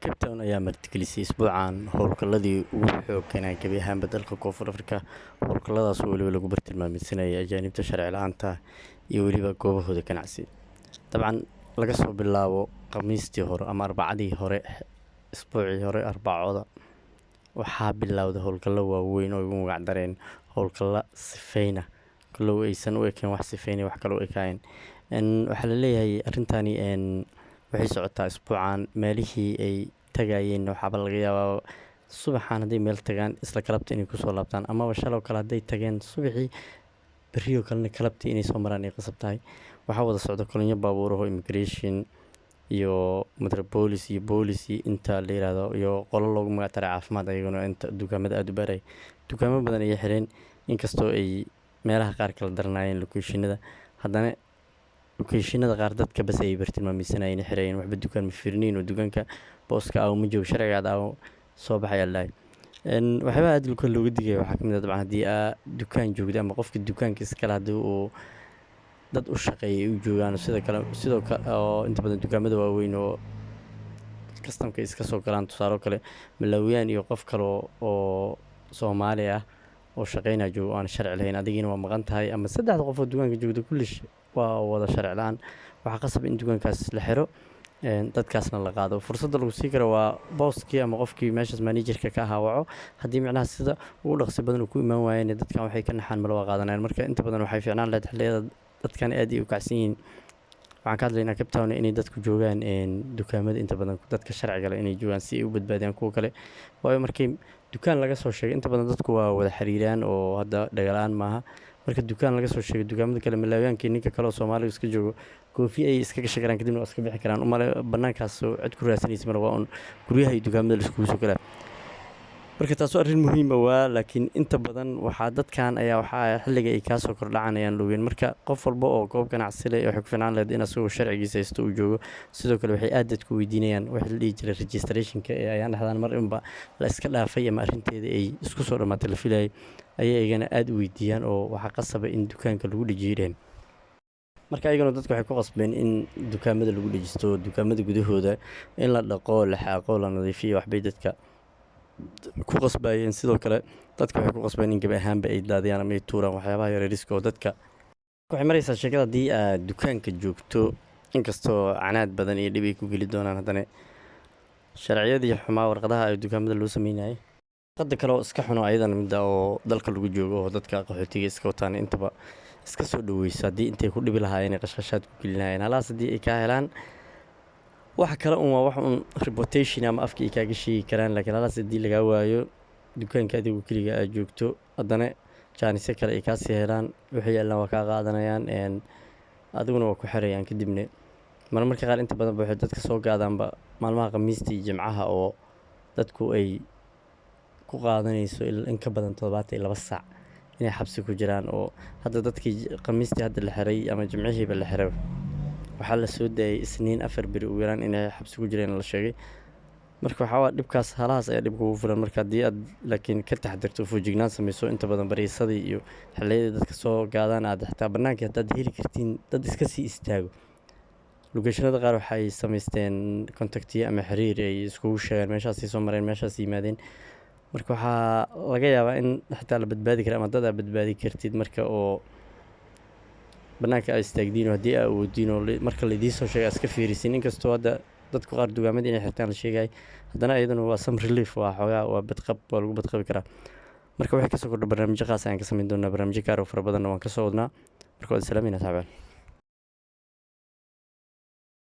Cape Town ayaa martigelisay isbuucan howlgalladii ugu xoogganaa gebi ahaanba dalka Koonfur Afrika. Howlgalladaas oo weliba lagu bartilmaameedsanayay ajaanibta sharci la'aanta ah iyo weliba goobahooda ganacsi. Dabcan laga soo bilaabo khamiistii hore ama arbacadii hore, isbuucii hore arbacooda waxaa bilowday howlgallo waaweyn oo ugu magac dareen howlgalla sifeyna kaloo aysan u ekeen wax sifeynaya wax kaloo ekaayeen. Waxaa la leeyahay arrintani waxay socotaa isbuucan meelihii ay tagayeen waxaaba laga yaabaa subaxan hadday meel tagaan isla galabta inay kusoo laabtaan amaba shaloo kale hadday tageen subaxii berriyo kalena galabtii inay soo maraan ay qasab tahay. Waxaa wada socda kolonyo baabuur oo immigration iyo metropolis iyo boolis iyo inta la yiraahdo iyo qolo loogu magac daray caafimaad ayaguna inta dukaamada aad u baaray. Dukaamo badan ayay xireen inkastoo ay meelaha qaar kala daranayeen locationada, haddana locationada qaar dadka bas ay bartilmaameedsanayeen xireen waxba dukaan ma fiirniin oo dukaanka booska ah ma joogo sharcigaada ah soo baxaya laay. Waxyaabaha aad looga digay waxaa ka mid ah dabcan haddii aa dukaan joogdo ama qofka dukaanka iskale haddii uu dad u shaqeeyay u joogaan sidoo kale oo inta badan dukaamada waaweyn oo kastamka iska soo galaan tusaale kale Malawiyan iyo qof kale oo Soomaali ah oo shaqeynaya joogo aan sharci lahayn adigina waa maqan tahay ama saddexda qof oo dukaanka joogda kullish waa wada sharci la'aan. Waxaa qasab in dukaankaas la xiro dadkaasna la qaado. Fursadda lagu sii karo waa booskii ama qofkii meeshaas managerka ka ahaa waco haddii micnaha sida ugu dhaqsi badan uu ku imaan waayeen dadkan waxay ka naxaan malo waa qaadanayaan. Marka inta badan waxay fiicnaan lahayd xilliyada dadkan aad ay u kacsan yihiin. Waxaan ka hadlaynaa Cape Town inay dadku joogaan dukaamada inta badan dadka sharciga leh inay joogaan si ay u badbaadiyaan kuwa kale. Waayo markii dukaan laga soo sheegay inta badan dadku waa wada xiriiraan oo hadda dhagalaan maaha. Marka dukaan laga soo sheegay dukaamada kale Malawiyaanka ninka kale oo Soomaaliga iska joogo koofi ay iska gashan karaan kadibna iska bixi karaan umale banaankaas oo cid ku raadsanaysa mar waa guryaha iyo dukaamada la iskugu soo galaa. Marka taas waa arrin muhiim ah laakiin inta badan waxaa dadkan ayaa waxaa xilliga ay ka soo kordhacanayaan loogeyn. Marka qof walba oo goob ganacsi leh waxay ku fiicnaan lahayd in asagoo sharcigiisa haysto uu joogo. Sidoo kale waxay aad dadku weydiinayaan waxa la dhihi jiray registrationka ee ayaan dhahdaan mar inba la iska dhaafay ama arrinteeda ay isku soo dhamaatay la filayay ayay ayagana aad u weydiiyaan oo waxaa qasaba in dukaanka lagu dhajiireen. Marka ayagana dadku waxay ku qasbeen in dukaamada lagu dhajisto dukaamada gudahooda in la dhaqo la xaaqo la nadiifiyo waxbay dadka ku qasbayeen. Sidoo kale dadka waxay ku qasbeen in gabi ahaanba ay daadiyaan ama ay tuuraan waxyaabaha yar risk oo dadka waxay maraysaa sheekada haddii aad dukaanka joogto inkastoo canaad badan iyo dhib ay ku geli doonaan haddana sharciyadii xumaa warqadaha ay dukaamada loo sameynayay qadda kale oo iska xuno ayadana midda oo dalka lagu joogo oo dadka qaxootiga iska wataan intaba iska soo dhaweysa haddii intay ku dhibi lahaayeen qashqashaad ku gelinayeen halaas haddii ay ka helaan waxa kale waa wax reputation ama afkii ay kaaga sheegi karaan laakiin halaas haddii lagaa waayo dukaanka adigu keliga aad joogto haddana jaanisyo kale ay kaasii helaan wixii yaallaan waa kaa qaadanayaan adiguna waa ku xirayaan kadibna marmarka qaar inta badan waxay dadka soo gaadaanba maalmaha khamiista iyo jimcaha oo dadku ay ku qaadanayso in ka badan 72 saac inay xabsi ku jiraan oo hadda dadkii khamiistii hadda la xiray ama jimcihiiba la xiray waxaa la soo daayay isniin 4 beri ugu yaraan inay xabsi ku jireen la sheegay. Marka waxaa dhibkaas halaas ayaa dhib kugu filan marka haddii aad laakiin ka taxadirto foojignaan samayso inta badan bariisadii iyo xilliyada dadka soo gaadaan aad xitaa banaanka haddaad heli kartiin dad iska sii istaago. Locationada qaar waxay samaysteen contactiyo ama xiriir ay iskugu sheegaan meeshaas soo mareen meeshaas yimaadeen. Marka waxaa laga yaabaa in xitaa la badbaadi karo ama dad aad badbaadi kartid marka oo banaanka ay istaagdiin haddii aad awoodiin oo marka la idiin soo sheegay iska fiirisin inkastoo hadda dadku qaar dukaamada inay xirtaan la sheegay haddana ayadana waa some relief waa xoogaa waa badqab waa lagu badqabi karaa. Marka waxay ka soo kordha barnaamijyo khaas ah aan ka samayn doonaa barnaamijyo gaar ah oo fara badan oo aan ka soo wadnaa marka waa islaamiina taaban.